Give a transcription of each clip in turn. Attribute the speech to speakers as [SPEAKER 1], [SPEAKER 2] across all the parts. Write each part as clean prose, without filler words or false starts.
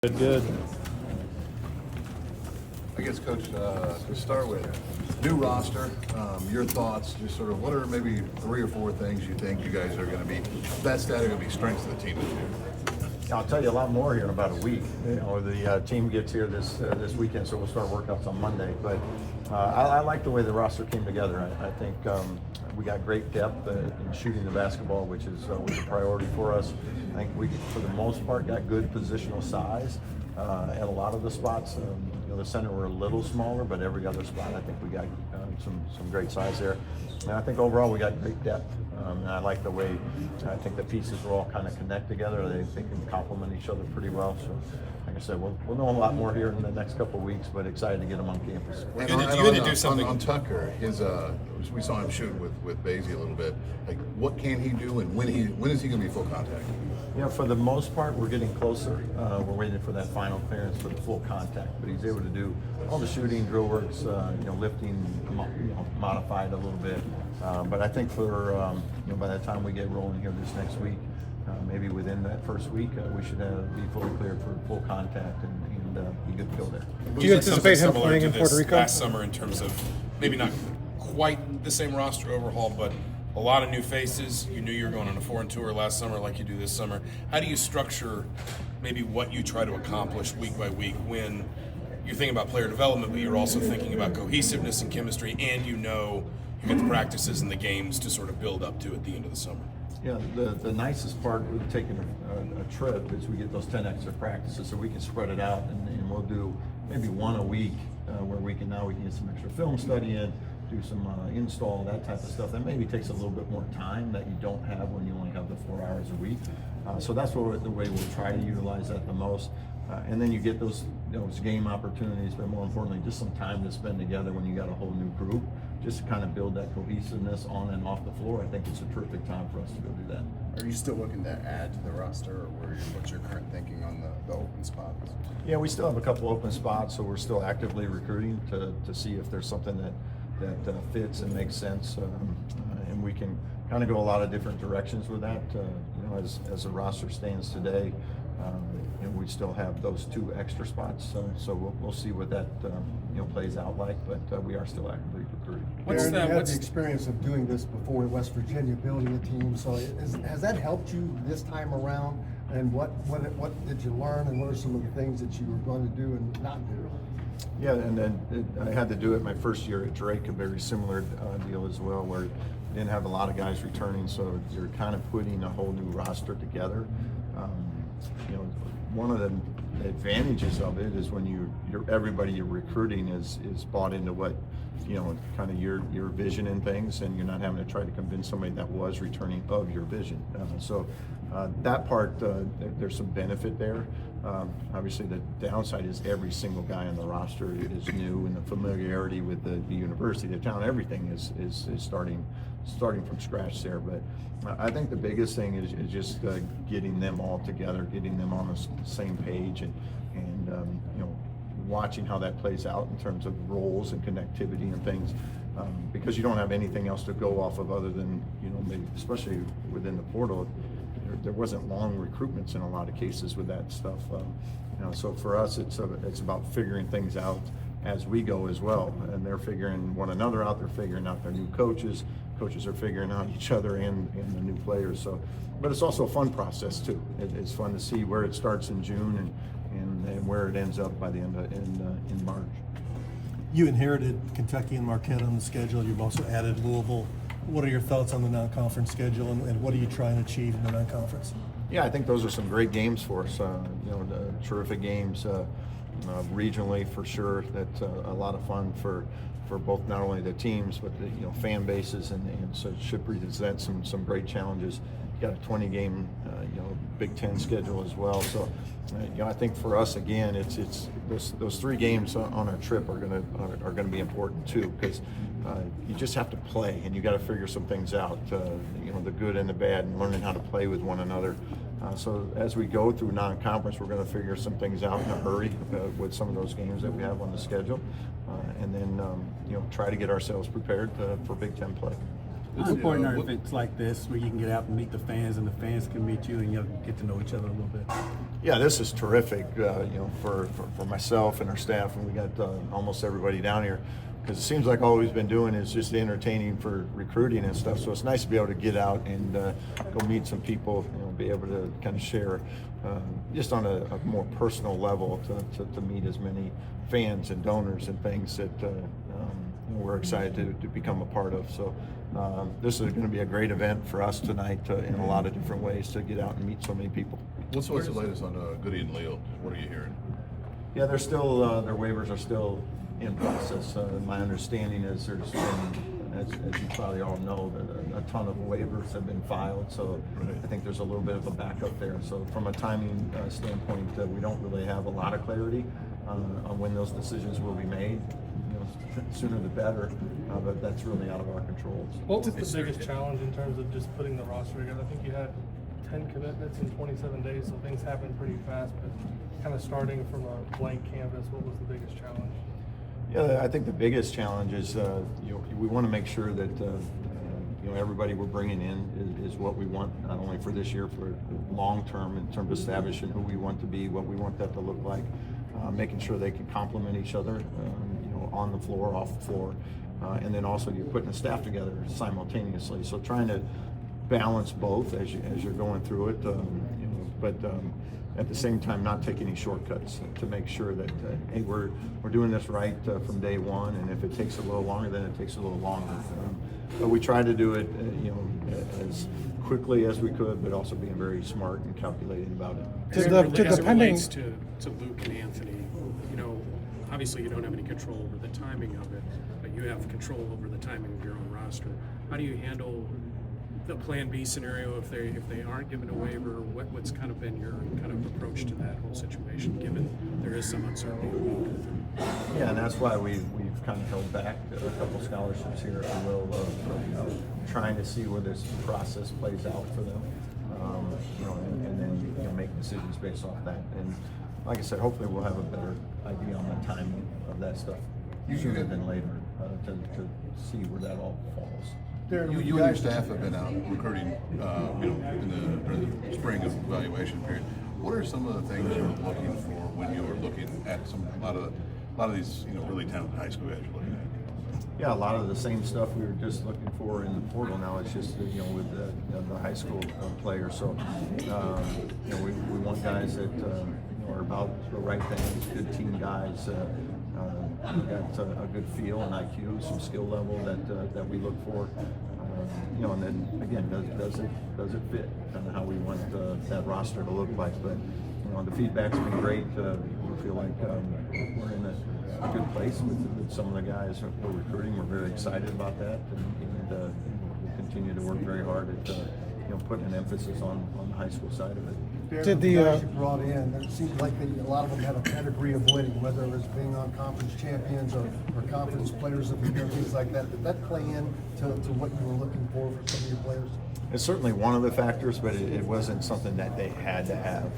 [SPEAKER 1] Good.
[SPEAKER 2] I guess, Coach, to start with, new roster, your thoughts, just sort of what are maybe 3 or 4 things you think you guys are going to be best at, are going to be strengths of the team this year?
[SPEAKER 3] I'll tell you a lot more here in about a week. The team gets here this weekend, so we'll start workouts on Monday. But I like the way the roster came together. I think we got great depth in shooting the basketball, which was a priority for us. I think we, for the most part, got good positional size at a lot of the spots. The center were a little smaller, but every other spot, I think we got some great size there. And I think overall we got great depth. And I like the way I think the pieces will all kind of connect together. They can complement each other pretty well. So, like I said, we'll know a lot more here in the next couple of weeks, but excited to get them on campus.
[SPEAKER 2] And
[SPEAKER 4] you had to do something
[SPEAKER 2] on Tucker. We saw him shoot with Basie a little bit. Like, what can he do, and when is he going to be full contact?
[SPEAKER 3] For the most part, we're getting closer. We're waiting for that final clearance for the full contact, but he's able to do all the shooting, drill works, lifting, modified a little bit. But I think for by the time we get rolling here this next week, maybe within that first week, we should be fully cleared for full contact and be good to go there.
[SPEAKER 1] Do you anticipate him
[SPEAKER 4] Similar
[SPEAKER 1] playing
[SPEAKER 4] to
[SPEAKER 1] in Puerto
[SPEAKER 4] this
[SPEAKER 1] Rico?
[SPEAKER 4] last summer in terms of maybe not quite the same roster overhaul, but a lot of new faces. You knew you were going on a foreign tour last summer like you do this summer. How do you structure maybe what you try to accomplish week by week when you're thinking about player development, but you're also thinking about cohesiveness and chemistry, and you get the practices and the games to sort of build up to at the end of the summer?
[SPEAKER 3] Yeah, the nicest part with taking a trip is we get those 10 extra practices, so we can spread it out, and we'll do maybe one a week where we can get some extra film study in, do some install, that type of stuff. That maybe takes a little bit more time that you don't have when you only have the 4 hours a week. So that's the way we'll try to utilize that the most. And then you get those game opportunities, but more importantly, just some time to spend together when you got a whole new group, just to kind of build that cohesiveness on and off the floor. I think it's a terrific time for us to go do that.
[SPEAKER 5] Are you still looking to add to the roster, or what's your current thinking on the open spots?
[SPEAKER 3] Yeah, we still have a couple open spots, so we're still actively recruiting to see if there's something that fits and makes sense, and we can kind of go a lot of different directions with that. As the roster stands today, we still have those 2 extra spots, so we'll see what that plays out like. But we are still actively recruiting.
[SPEAKER 6] Darian, you had the experience of doing this before in West Virginia, building a team. So has that helped you this time around? And what did you learn? And what are some of the things that you were going to do and not do?
[SPEAKER 3] Yeah, and then I had to do it my first year at Drake, a very similar deal as well, where you didn't have a lot of guys returning, so you're kind of putting a whole new roster together. One of the advantages of it is when everybody you're recruiting is bought into what kind of your vision and things, and you're not having to try to convince somebody that was returning of your vision. So that part, there's some benefit there. Obviously, the downside is every single guy on the roster is new, and the familiarity with the university, the town, everything is starting from scratch there. But I think the biggest thing is just getting them all together, getting them on the same page, and watching how that plays out in terms of roles and connectivity and things, because you don't have anything else to go off of other than maybe, especially within the portal, there wasn't long recruitments in a lot of cases with that stuff. So for us, it's about figuring things out as we go as well, and they're figuring one another out. They're figuring out their new coaches. Coaches are figuring out each other and the new players. So, but it's also a fun process too. It's fun to see where it starts in June and where it ends up by the end of in March.
[SPEAKER 7] You inherited Kentucky and Marquette on the schedule. You've also added Louisville. What are your thoughts on the non-conference schedule, and what are you trying to achieve in the non-conference?
[SPEAKER 3] Yeah, I think those are some great games for us. Terrific games regionally for sure. That's a lot of fun for both not only the teams but the fan bases, and so it should present some great challenges. You got a 20-game Big Ten schedule as well. So I think for us again, it's those 3 games on our trip are gonna be important too, because you just have to play, and you got to figure some things out. The good and the bad, and learning how to play with one another. So as we go through non-conference, we're going to figure some things out in a hurry with some of those games that we have on the schedule, and then try to get ourselves prepared for Big Ten play.
[SPEAKER 8] It's important in events like this where you can get out and meet the fans, and the fans can meet you, and you'll get to know each other a little bit.
[SPEAKER 3] Yeah, this is terrific, for myself and our staff, and we got almost everybody down here, because it seems like all we've been doing is just entertaining for recruiting and stuff. So it's nice to be able to get out and go meet some people, be able to kind of share just on a more personal level to meet as many fans and donors and things that we're excited to become a part of. So this is going to be a great event for us tonight in a lot of different ways to get out and meet so many people.
[SPEAKER 2] What's the latest on Goody and Leo? What are you hearing?
[SPEAKER 3] Yeah, they're still their waivers are still in process. My understanding is there's been, as you probably all know, that a ton of waivers have been filed. So I think there's a little bit of a backup there. So from a timing standpoint, we don't really have a lot of clarity on when those decisions will be made. Sooner the better, but that's really out of our control.
[SPEAKER 1] What was the biggest challenge in terms of just putting the roster together? I think you had 10 commitments in 27 days, so things happen pretty fast, but kind of starting from a blank canvas, what was the biggest challenge?
[SPEAKER 3] Yeah, I think the biggest challenge is we want to make sure that everybody we're bringing in is what we want, not only for this year, for long term in terms of establishing who we want to be, what we want that to look like, making sure they can complement each other, on the floor, off the floor, and then also you're putting the staff together simultaneously. So trying to balance both as you're going through it, but at the same time not take any shortcuts to make sure that hey, we're doing this right from day one, and if it takes a little longer, then it takes a little longer. But we try to do it, as quickly as we could, but also being very smart and calculating about it.
[SPEAKER 8] As it relates to Luke and Anthony, obviously you don't have any control over the timing of it, but you have control over the timing of your own roster. How do you handle the Plan B scenario if they aren't given a waiver? What's kind of been your kind of approach to that whole situation, given there is some uncertainty about it?
[SPEAKER 3] Yeah, and that's why we've kind of held back a couple scholarships here, if you will, trying to see where this process plays out for them, and then make decisions based off that. And like I said, hopefully we'll have a better idea on the timing of that stuff sooner than later to see where that all falls.
[SPEAKER 2] You and your staff have been out recruiting, during the spring evaluation period. What are some of the things you're looking for when you're looking at a lot of these really talented high school guys you're looking at?
[SPEAKER 3] Yeah, a lot of the same stuff we were just looking for in the portal. Now it's just with the high school players. So we want guys that are about the right things, good team guys. Got a good feel and IQ, some skill level that we look for. And then again, does it fit kind of how we want that roster to look like? But the feedback's been great. We feel like we're in a good place with some of the guys we're recruiting. We're very excited about that, and we'll continue to work very hard at putting an emphasis on the high school side of it.
[SPEAKER 6] Did the guys you brought in, it seemed like a lot of them had a pedigree of winning, whether it was being on conference champions or conference players of the year, things like that. Did that play in to what you were looking for some of your players?
[SPEAKER 3] It's certainly one of the factors, but it wasn't something that they had to have.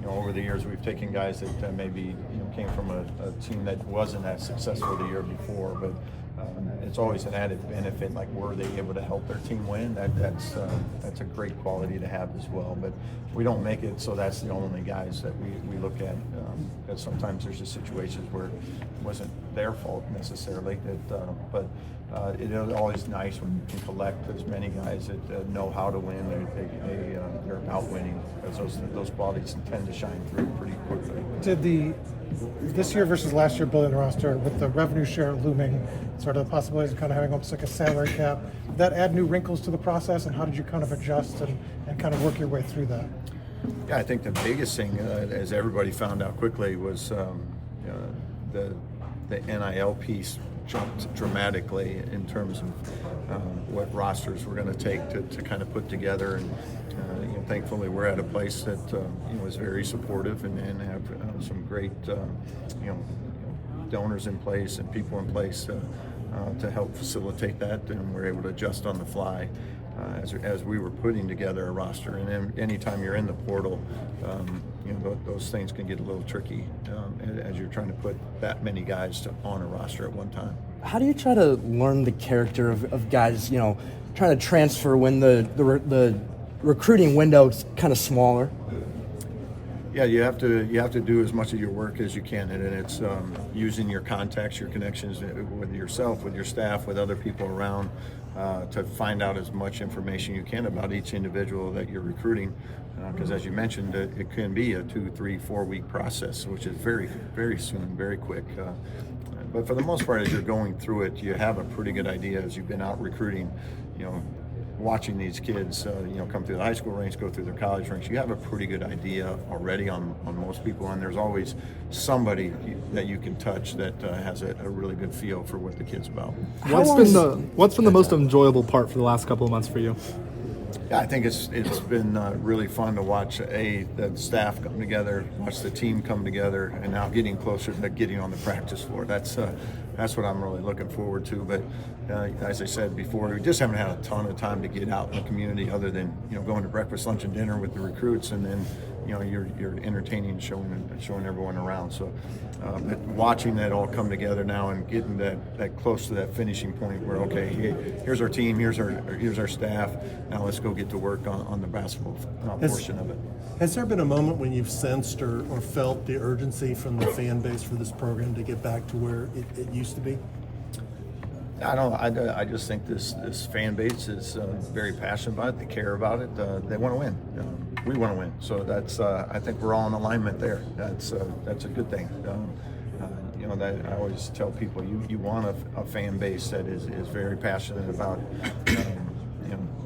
[SPEAKER 3] Over the years, we've taken guys that maybe came from a team that wasn't as successful the year before, but it's always an added benefit. Like, were they able to help their team win? That's a great quality to have as well. But we don't make it so that's the only guys that we look at. Because sometimes there's just situations where it wasn't their fault necessarily. But it is always nice when you can collect as many guys that know how to win. They're about winning, because those qualities tend to shine through pretty quickly.
[SPEAKER 9] Did this year versus last year building the roster with the revenue share looming, sort of the possibilities of kind of having almost like a salary cap, did that add new wrinkles to the process, and how did you kind of adjust and kind of work your way through that?
[SPEAKER 3] Yeah, I think the biggest thing, as everybody found out quickly, was the NIL piece jumped dramatically in terms of what rosters we're going to take to kind of put together. And thankfully we're at a place that is very supportive and have some great donors in place and people in place to help facilitate that, and we're able to adjust on the fly as we were putting together a roster. And then anytime you're in the portal, those things can get a little tricky as you're trying to put that many guys on a roster at one time.
[SPEAKER 10] How do you try to learn the character of guys, trying to transfer when the recruiting window is kind of smaller?
[SPEAKER 3] Yeah, you have to do as much of your work as you can, and it's using your contacts, your connections with yourself, with your staff, with other people around, to find out as much information you can about each individual that you're recruiting. Because as you mentioned, it can be a 2, 3, 4 week process, which is very, very soon, very quick. But for the most part, as you're going through it, you have a pretty good idea as you've been out recruiting, watching these kids, come through the high school ranks, go through their college ranks. You have a pretty good idea already on most people, and there's always somebody that you can touch that has a really good feel for what the kid's about.
[SPEAKER 11] What's been the most enjoyable part for the last couple of months for you?
[SPEAKER 3] Yeah, I think it's been really fun to watch the staff come together, watch the team come together, and now getting closer to getting on the practice floor. That's what I'm really looking forward to. But as I said before, we just haven't had a ton of time to get out in the community, other than going to breakfast, lunch, and dinner with the recruits, and then you're entertaining, showing everyone around. So but watching that all come together now and getting that close to that finishing point where, okay, here's our team, here's our staff. Now let's go get to work on the basketball portion of it.
[SPEAKER 7] Has there been a moment when you've sensed or felt the urgency from the fan base for this program to get back to where it used to be?
[SPEAKER 3] I just think this fan base is very passionate about it. They care about it. They want to win. We want to win. So that's I think we're all in alignment there. That's a good thing. That I always tell people, you want a fan base that is very passionate about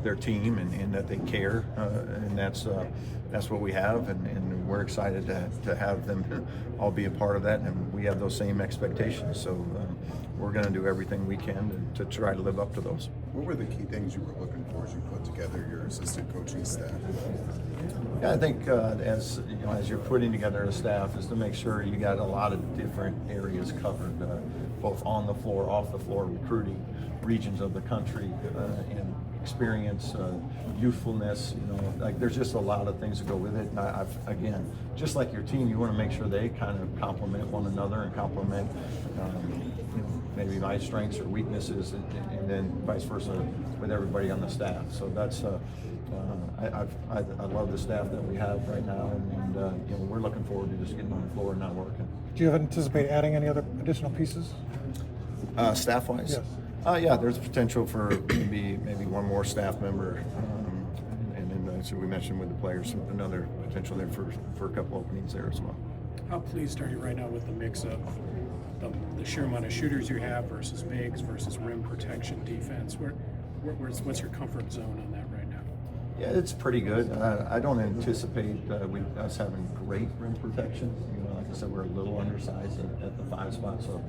[SPEAKER 3] their team and that they care, and that's what we have, and we're excited to have them all be a part of that, and we have those same expectations. So we're going to do everything we can to try to live up to those.
[SPEAKER 5] What were the key things you were looking for as you put together your assistant coaching staff?
[SPEAKER 3] Yeah, I think as you're putting together a staff, is to make sure you got a lot of different areas covered, both on the floor, off the floor, recruiting, regions of the country, and experience, youthfulness. There's just a lot of things that go with it. And again, just like your team, you want to make sure they kind of complement one another and complement maybe my strengths or weaknesses, and then vice versa with everybody on the staff. So that's I love the staff that we have right now, and we're looking forward to just getting on the floor and not working.
[SPEAKER 9] Do you anticipate adding any other additional pieces?
[SPEAKER 3] Staff-wise?
[SPEAKER 9] Yes.
[SPEAKER 3] Yeah, there's potential for maybe one more staff member, and then as we mentioned with the players, another potential there for a couple openings there as well.
[SPEAKER 8] How pleased are you right now with the mix of the sheer amount of shooters you have versus bigs versus rim protection, defense? What's your comfort zone on that right now?
[SPEAKER 3] Yeah, it's pretty good. I don't anticipate us having great rim protection. Like I said, we're a little undersized at the 5 spot, so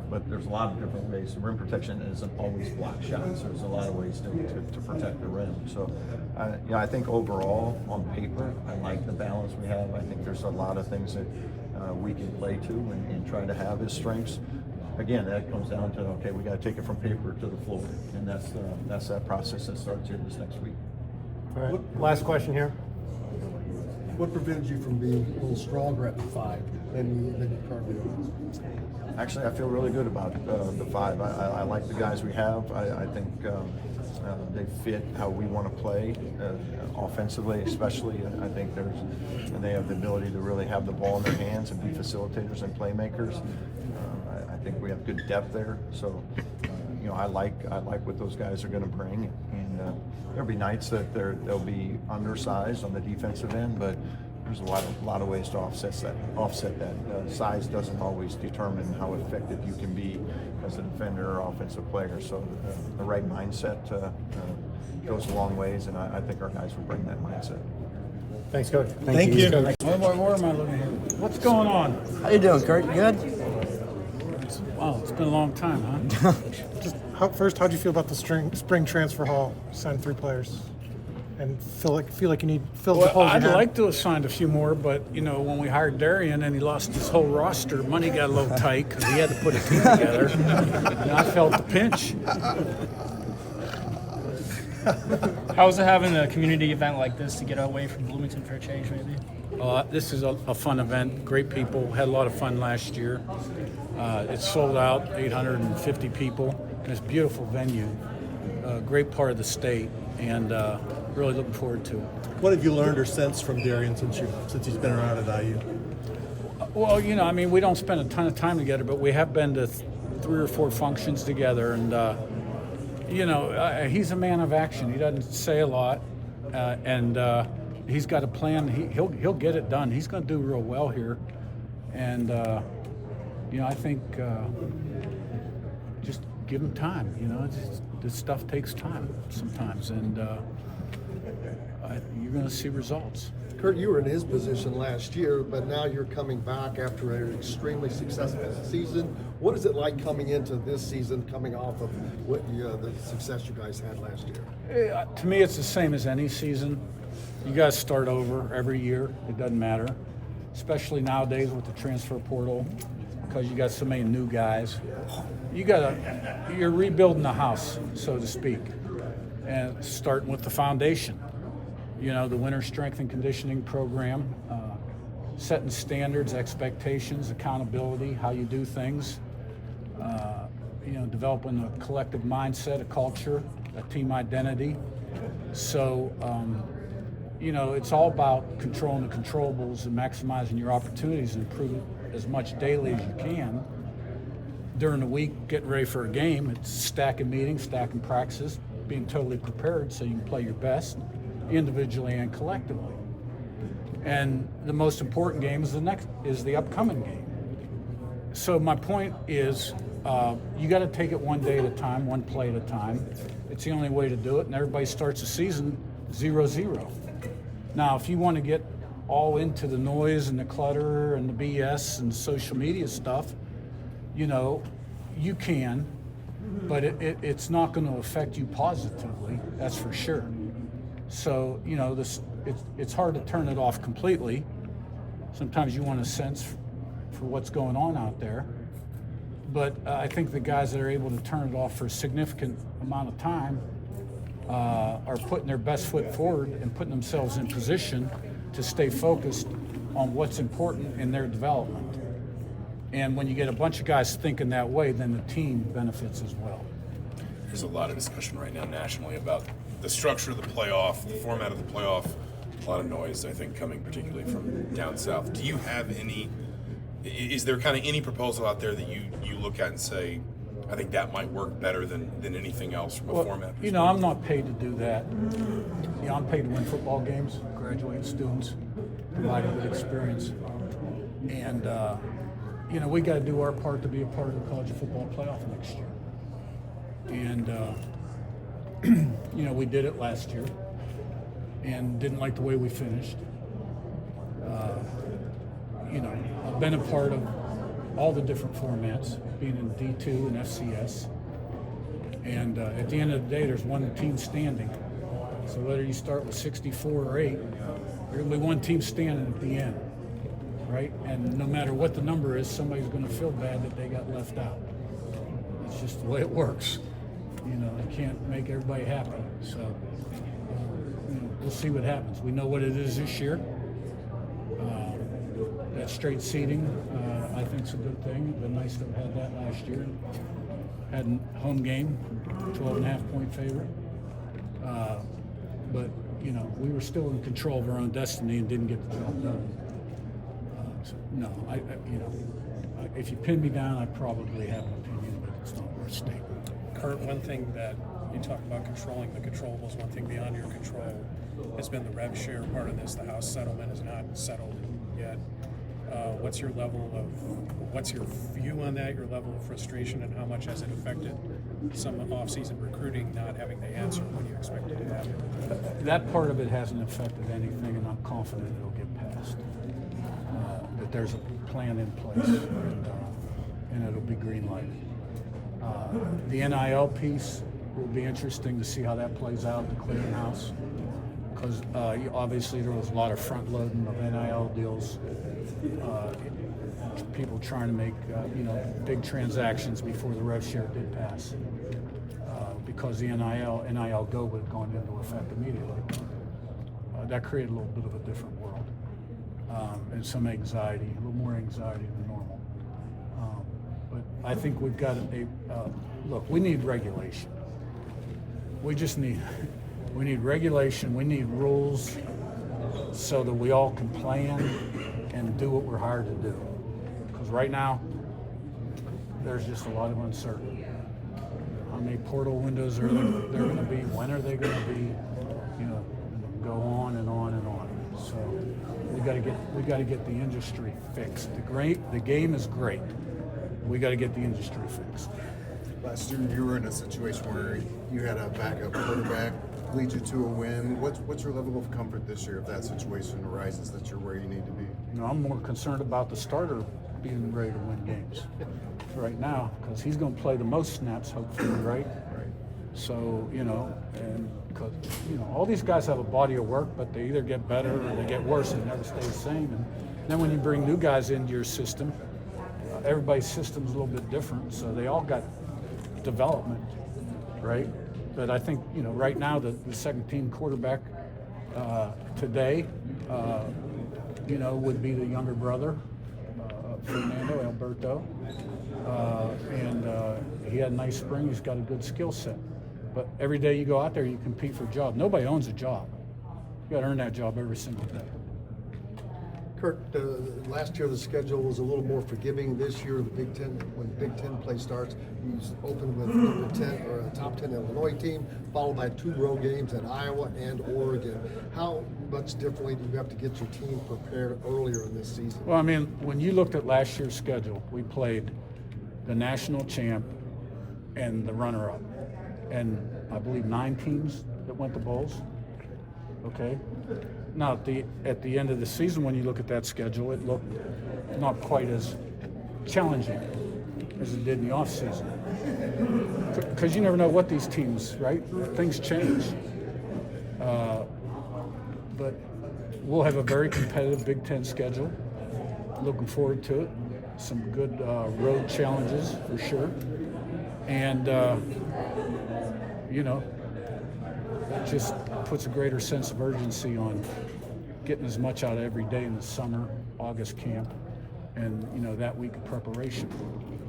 [SPEAKER 3] but there's a lot of different ways. Rim protection isn't always block shots. There's a lot of ways to protect the rim. So, I think overall, on paper, I like the balance we have. I think there's a lot of things that we can play to and try to have as strengths. Again, that comes down to, okay, we got to take it from paper to the floor, and that's that process that starts here this next week.
[SPEAKER 11] All right. Last question here.
[SPEAKER 6] What prevents you from being a little stronger at the 5 than you currently are?
[SPEAKER 3] Actually, I feel really good about the 5. I like the guys we have. I think they fit how we want to play offensively, especially. I think they have the ability to really have the ball in their hands and be facilitators and playmakers. I think we have good depth there. So, I like what those guys are going to bring. And there'll be nights that they'll be undersized on the defensive end, but there's a lot of ways to offset that. Size doesn't always determine how effective you can be as a defender or offensive player. So the right mindset goes a long ways, and I think our guys will bring that mindset.
[SPEAKER 11] Thanks, Coach.
[SPEAKER 7] Thank you.
[SPEAKER 12] Where am I looking here? What's going on?
[SPEAKER 10] How you doing, Curt? Good?
[SPEAKER 12] Wow, it's been a long time, huh?
[SPEAKER 9] How'd you feel about the spring transfer haul? Signed 3 players, and feel like you need filled the holes.
[SPEAKER 12] I'd like to have signed a few more, but when we hired Darian and he lost his whole roster, money got a little tight because he had to put a team together, and I felt the pinch.
[SPEAKER 11] How's it having a community event like this to get away from Bloomington for a change, maybe?
[SPEAKER 12] This is a fun event. Great people. Had a lot of fun last year. It's sold out, 850 people. And it's a beautiful venue. Great part of the state. And really looking forward to it.
[SPEAKER 7] What have you learned or sensed from Darian since he's been around at IU?
[SPEAKER 12] Well, you know, I mean, we don't spend a ton of time together, but we have been to 3 or 4 functions together, and you know, he's a man of action. He doesn't say a lot, and he's got a plan. He'll get it done. He's going to do real well here, and you know, I think just give him time. You know, this stuff takes time sometimes, and you're going to see results.
[SPEAKER 6] Curt, you were in his position last year, but now you're coming back after an extremely successful season. What is it like coming into this season, coming off of the success you guys had last year?
[SPEAKER 12] To me, it's the same as any season. You guys start over every year. It doesn't matter, especially nowadays with the transfer portal, because you got so many new guys. You're rebuilding the house, so to speak, and starting with the foundation. You know, the winter strength and conditioning program, setting standards, expectations, accountability, how you do things, you know, developing a collective mindset, a culture, a team identity. So, you know, it's all about controlling the controllables and maximizing your opportunities and improving as much daily as you can. During the week, getting ready for a game, it's stacking meetings, stacking practices, being totally prepared so you can play your best, individually and collectively. And the most important game is the upcoming game. So my point is, you got to take it one day at a time, one play at a time. It's the only way to do it, and everybody starts the season 0-0. Now, if you want to get all into the noise and the clutter and the BS and social media stuff, you know, you can, but it's not going to affect you positively, that's for sure. So, you know, it's hard to turn it off completely. Sometimes you want a sense for what's going on out there. But I think the guys that are able to turn it off for a significant amount of time are putting their best foot forward and putting themselves in position to stay focused on what's important in their development. And when you get a bunch of guys thinking that way, then the team benefits as well.
[SPEAKER 4] There's a lot of discussion right now nationally about the structure of the playoff, the format of the playoff. A lot of noise, I think, coming particularly from down south. Do you have is there kind of any proposal out there that you look at and say, I think that might work better than anything else from a format perspective?
[SPEAKER 12] You know, I'm not paid to do that. You know, I'm paid to win football games, graduate students, provide a good experience. And, you know, we got to do our part to be a part of the college football playoff next year. And, you know, we did it last year and didn't like the way we finished. You know, I've been a part of all the different formats, being in D2 and FCS. And at the end of the day, there's one team standing. So whether you start with 64 or 8, there's going to be one team standing at the end, right? And no matter what the number is, somebody's going to feel bad that they got left out. It's just the way it works. You know, you can't make everybody happy. So, you know, we'll see what happens. We know what it is this year. That straight seating, I think is a good thing. It'd been nice to have had that last year. Had a home game, 12.5-point favorite. But, you know, we were still in control of our own destiny and didn't get the job done. So, no, you know, if you pin me down, I probably have an opinion, but it's not worth stating.
[SPEAKER 8] Curt, one thing that you talk about controlling the controllables, one thing beyond your control has been the rev share part of this. The House settlement is not settled yet. What's your view on that, your level of frustration, and how much has it affected some off-season recruiting, not having the answer when you expect it to happen?
[SPEAKER 12] That part of it hasn't affected anything, and I'm confident it'll get passed. That there's a plan in place, and it'll be green lighted. The NIL piece will be interesting to see how that plays out, the clearinghouse, because obviously there was a lot of front loading of NIL deals, people trying to make you know, big transactions before the rev share did pass, because the NIL Go would have gone into effect immediately. That created a little bit of a different world, and some anxiety, a little more anxiety than normal. But I think we've got look, we need regulation. We just need, We need regulation. We need rules so that we all can plan and do what we're hired to do. Because right now, there's just a lot of uncertainty. How many portal windows are there going to be? When are they going to be? You know, go on and on and on. So we got to get the industry fixed. The game is great. We got to get the industry fixed.
[SPEAKER 5] Last year, you were in a situation where you had a backup quarterback lead you to a win. What's your level of comfort this year if that situation arises that you're where you need to be?
[SPEAKER 12] You know, I'm more concerned about the starter being ready to win games right now because he's going to play the most snaps, hopefully, right? Right. So, you know, and because, you know, all these guys have a body of work, but they either get better or they get worse. They never stay the same. And then when you bring new guys into your system, everybody's system's a little bit different, so they all got development, right? But I think, you know, right now the second team quarterback today, you know, would be the younger brother, Fernando Alberto, and he had a nice spring. He's got a good skill set. But every day you go out there, you compete for a job. Nobody owns a job. You got to earn that job every single day.
[SPEAKER 6] Curt, last year the schedule was a little more forgiving. This year, the Big Ten, when Big Ten play starts, you open with number 10 or a top 10 Illinois team, followed by 2 road games at Iowa and Oregon. How much differently do you have to get your team prepared earlier in this season?
[SPEAKER 12] Well, I mean, when you looked at last year's schedule, we played the national champ and the runner-up, and I believe 9 teams that went to bowls. Okay. Now, at the end of the season, when you look at that schedule, it looked not quite as challenging as it did in the offseason. Because you never know what these teams, right? Things change. But we'll have a very competitive Big Ten schedule. Looking forward to it. Some good road challenges for sure. And, you know, it just puts a greater sense of urgency on getting as much out of every day in the summer, August camp, and, you know, that week of preparation.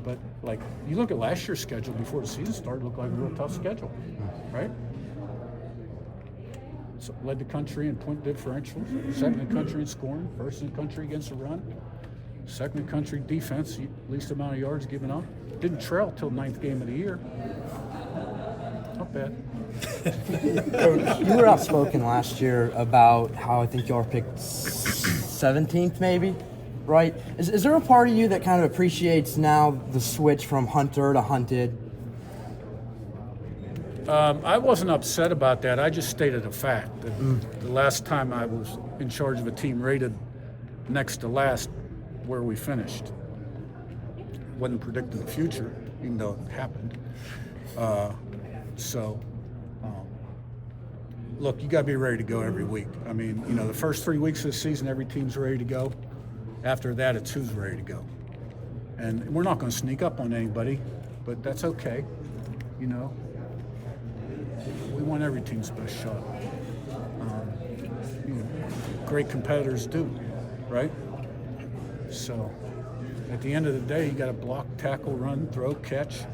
[SPEAKER 12] But, like, you look at last year's schedule before the season started, it looked like a real tough schedule, right? So led the country in point differentials, second in the country in scoring, first in the country against the run, second in the country defense, least amount of yards given up. Didn't trail till 9th game of the year. Not bad.
[SPEAKER 10] You were outspoken last year about how I think y'all picked 17th maybe, right? Is there a part of you that kind of appreciates now the switch from hunter to hunted?
[SPEAKER 12] I wasn't upset about that. I just stated a fact that the last time I was in charge of a team rated next to last where we finished. Wasn't predicting the future, even though it happened. Look, you got to be ready to go every week. I mean, you know, the first 3 weeks of the season, every team's ready to go. After that, it's who's ready to go. And we're not going to sneak up on anybody, but that's okay. You know, we want every team's best shot. You know, great competitors do, right? So, at the end of the day, you got to block, tackle, run, throw, catch,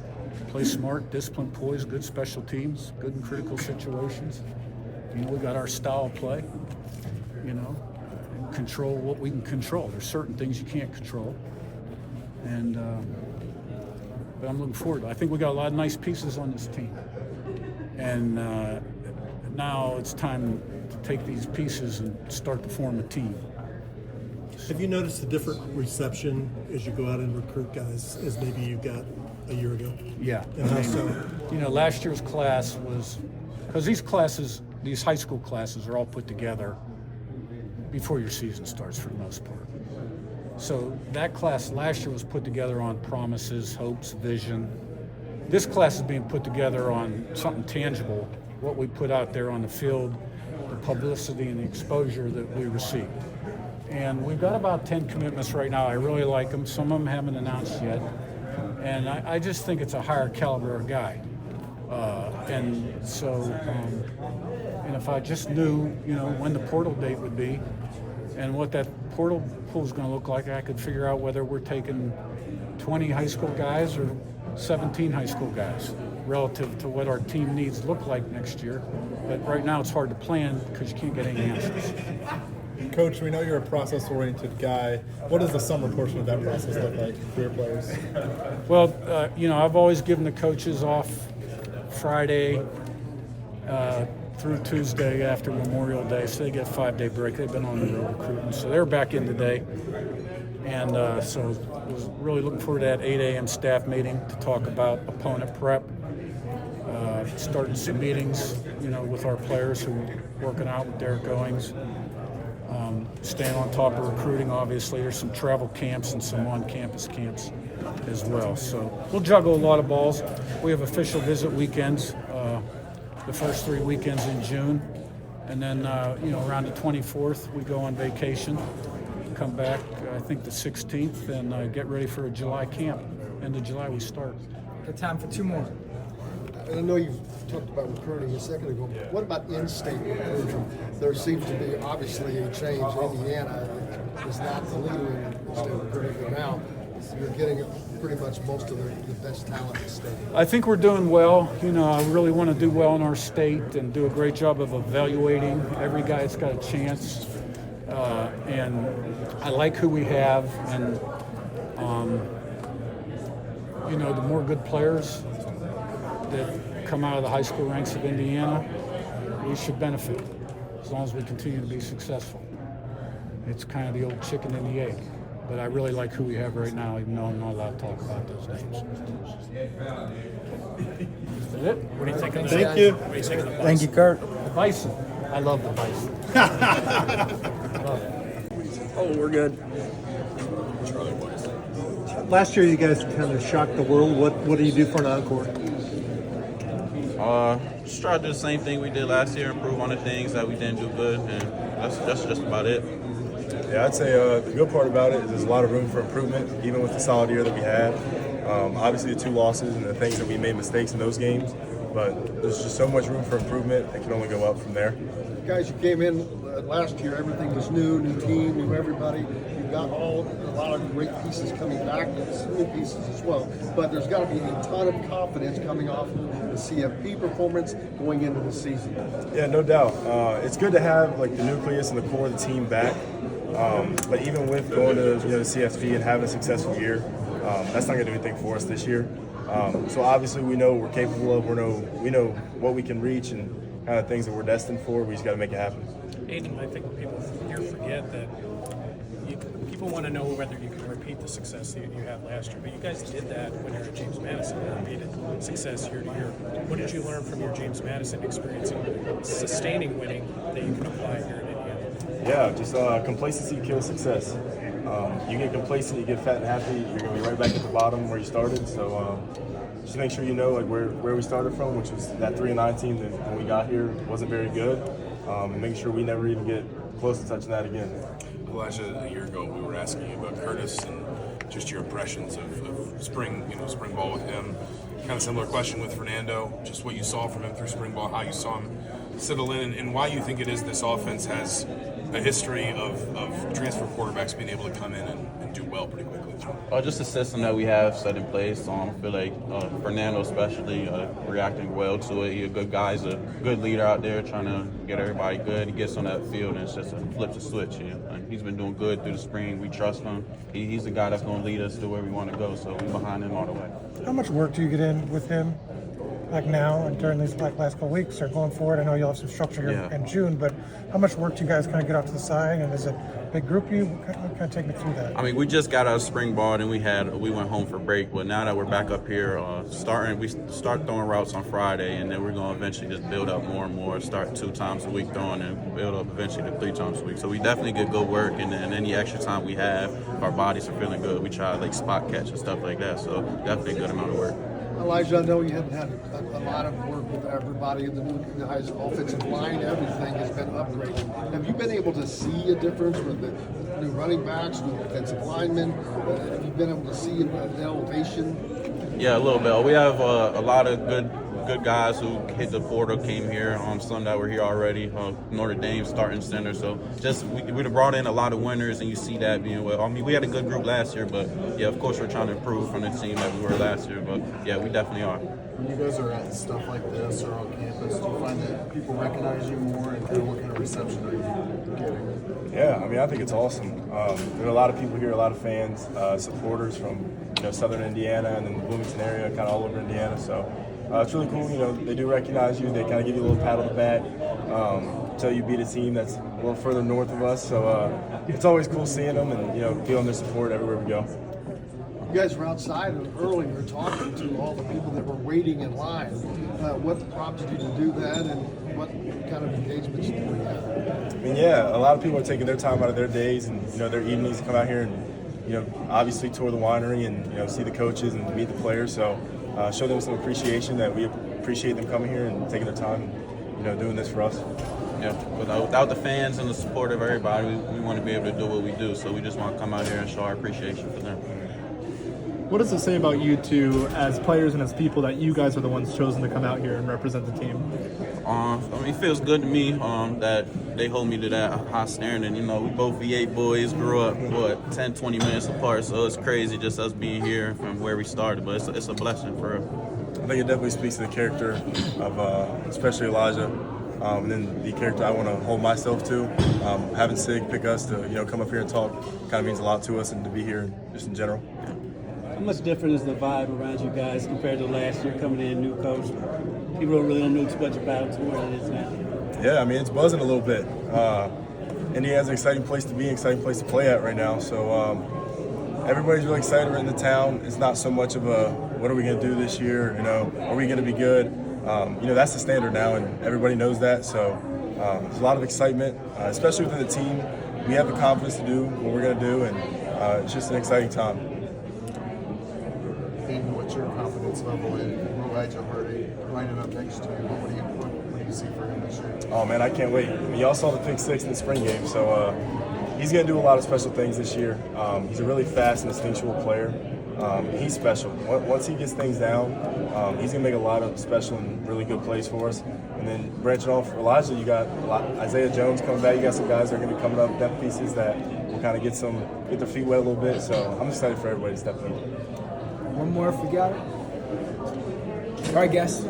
[SPEAKER 12] play smart, discipline, poise, good special teams, good in critical situations. You know, we got our style of play, you know, and control what we can control. There's certain things you can't control. And, but I'm looking forward. I think we got a lot of nice pieces on this team. And now it's time to take these pieces and start to form a team.
[SPEAKER 7] Have you noticed a different reception as you go out and recruit guys as maybe you got a year ago?
[SPEAKER 12] Yeah.
[SPEAKER 7] And how so?
[SPEAKER 12] You know, last year's class was, because these high school classes are all put together before your season starts for the most part. So that class last year was put together on promises, hopes, vision. This class is being put together on something tangible, what we put out there on the field, the publicity and the exposure that we received. And we've got about 10 commitments right now. I really like them. Some of them haven't announced yet. And I just think it's a higher caliber of guy. And if I just knew, you know, when the portal date would be and what that portal pool is going to look like, I could figure out whether we're taking 20 high school guys or 17 high school guys. relative to what our team needs look like next year. But right now it's hard to plan because you can't get any answers.
[SPEAKER 13] Coach, we know you're a process-oriented guy. What does the summer portion of that process look like for your players?
[SPEAKER 12] Well, I've always given the coaches off Friday through Tuesday after Memorial Day, so they get a 5-day break. They've been on the road recruiting, so they're back in today. And so I was really looking forward to that 8 a.m. staff meeting to talk about opponent prep, starting some meetings, with our players who are working out with Derek Goings. Staying on top of recruiting, obviously. There's some travel camps and some on-campus camps as well. So we'll juggle a lot of balls. We have official visit weekends, the first 3 weekends in June. And then, around the 24th, we go on vacation, come back, I think the 16th, and get ready for a July camp. End of July, we start.
[SPEAKER 14] Good time for 2 more.
[SPEAKER 6] I know you've talked about recruiting a second ago. What about in-state recruiting? There seems to be obviously a change. Indiana is not the leader in in-state recruiting, but now you're getting pretty much most of the best talent in the state.
[SPEAKER 12] I think we're doing well. I really want to do well in our state and do a great job of evaluating every guy that's got a chance. And I like who we have. And, the more good players that come out of the high school ranks of Indiana, we should benefit as long as we continue to be successful. It's kind of the old chicken and the egg, but I really like who we have right now, even though I'm not allowed to talk about those names. Is that it?
[SPEAKER 8] What do you think of
[SPEAKER 7] Thank you.
[SPEAKER 8] What do you think of the
[SPEAKER 10] Thank you, Curt.
[SPEAKER 12] The Bison. I love the Bison.
[SPEAKER 10] Oh, we're good.
[SPEAKER 7] Last year, you guys kind of shocked the world. What do you do for an encore?
[SPEAKER 15] Just try to do the same thing we did last year, improve on the things that we didn't do good, and that's just about it.
[SPEAKER 13] Yeah, I'd say the good part about it is there's a lot of room for improvement, even with the solid year that we had. Obviously, the 2 losses and the things that we made mistakes in those games, but there's just so much room for improvement. It can only go up from there.
[SPEAKER 6] Guys, you came in last year, everything was new team, new everybody. You've got a lot of great pieces coming back, and some new pieces as well. But there's got to be a ton of confidence coming off the CFP performance going into the season.
[SPEAKER 13] Yeah, no doubt. It's good to have the nucleus and the core of the team back. But even with going to the CFP and having a successful year, that's not going to do anything for us this year. So obviously we know what we're capable of. We know what we can reach and kind of things that we're destined for. We just got to make it happen.
[SPEAKER 8] Aiden, I think people here forget that people want to know whether you can repeat the success that you had last year. But you guys did that when you were at James Madison. You repeated success year to year. What did you learn from your James Madison experience in sustaining winning that you can apply here in Indiana?
[SPEAKER 13] Yeah, just complacency kills success. You get complacent, you get fat and happy, you're going to be right back at the bottom where you started. So just make sure you know where we started from, which was that 3-9 team that when we got here wasn't very good. And making sure we never even get close to touching that again.
[SPEAKER 4] Elijah, a year ago we were asking you about Curtis and just your impressions of spring ball with him. Kind of similar question with Fernando, just what you saw from him through spring ball, how you saw him settle in, and why you think it is this offense has a history of transfer quarterbacks being able to come in and do well pretty quickly.
[SPEAKER 15] Just the system that we have set in place. I feel like Fernando especially reacting well to it. He's a good guy. He's a good leader out there trying to get everybody good. He gets on that field and it's just flips a switch. And he's been doing good through the spring. We trust him. He's the guy that's going to lead us to where we want to go, so we're behind him all the way.
[SPEAKER 9] How much work do you get in with him, like now and during these last couple of weeks or going forward? I know you'll have some structure here in June, but how much work do you guys kind of get off to the side? And is it a big group? You kind of take me through that.
[SPEAKER 15] I mean, we just got out of spring ball and we went home for break. But now that we're back up here, we start throwing routes on Friday, and then we're going to eventually just build up more and more. Start 2 times a week throwing, and build up eventually to 3 times a week. So we definitely get good work, and any extra time we have, if our bodies are feeling good, we try to spot catch and stuff like that. So definitely a good amount of work.
[SPEAKER 6] Elijah, I know you haven't had a lot of work with everybody in the new guys' offensive line. Everything has been upgraded. Have you been able to see a difference with the new running backs, new offensive linemen? Have you been able to see an elevation?
[SPEAKER 15] Yeah, a little bit. We have a lot of good good guys who hit the portal came here. Some that were here already. Notre Dame starting center. So just we'd have brought in a lot of winners, and you see that being well. I mean, we had a good group last year, but yeah, of course we're trying to improve from the team that we were last year. But yeah, we definitely are.
[SPEAKER 5] When you guys are at stuff like this or on campus, do you find that people recognize you more, and kind of what kind of reception are you getting?
[SPEAKER 13] Yeah, I mean, I think it's awesome. There are a lot of people here, a lot of fans, supporters from southern Indiana and then the Bloomington area, kind of all over Indiana. So it's really cool. They do recognize you. They kind of give you a little pat on the back, tell you beat a team that's a little further north of us. So it's always cool seeing them and feeling their support everywhere we go.
[SPEAKER 6] You guys were outside earlier talking to all the people that were waiting in line. What prompted you to do that, and what kind of engagements did we have?
[SPEAKER 13] I mean, yeah, a lot of people are taking their time out of their days and their evenings to come out here and obviously tour the winery and see the coaches and meet the players. So show them some appreciation, that we appreciate them coming here and taking their time and doing this for us.
[SPEAKER 15] Yeah, without the fans and the support of everybody, we want to be able to do what we do. So we just want to come out here and show our appreciation for them.
[SPEAKER 14] What does it say about you two as players and as people that you guys are the ones chosen to come out here and represent the team?
[SPEAKER 15] I mean, it feels good to me that they hold me to that high standard. And, we both V8 boys, grew up, 10, 20 minutes apart. So it's crazy just us being here from where we started. But it's a blessing for real.
[SPEAKER 13] I think it definitely speaks to the character of especially Elijah. And then the character I want to hold myself to. Having Sig pick us to come up here and talk kind of means a lot to us, and to be here just in general.
[SPEAKER 16] How much different is the vibe around you guys compared to last year coming in, new coach? People really don't know too much about it to where it is now.
[SPEAKER 13] Yeah, I mean, it's buzzing a little bit. Indiana's an exciting place to be, an exciting place to play at right now. So everybody's really excited we're in the town. It's not so much of a, what are we going to do this year? Are we going to be good? That's the standard now, and everybody knows that. So there's a lot of excitement, especially within the team. We have the confidence to do what we're going to do, and it's just an exciting time.
[SPEAKER 5] Aiden, what's your confidence level in Elijah Hardy lining up next to you? What do you see for him this year?
[SPEAKER 13] Oh man, I can't wait. I mean, y'all saw the pick six in the spring game, so he's going to do a lot of special things this year. He's a really fast and instinctual player. He's special. Once he gets things down, he's going to make a lot of special and really good plays for us. And then branching off Elijah, you got Isaiah Jones coming back. You got some guys that are going to be coming up, depth pieces that will kind of get their feet wet a little bit. So I'm excited for everybody to step in.
[SPEAKER 10] One more if we got it. All right, guys.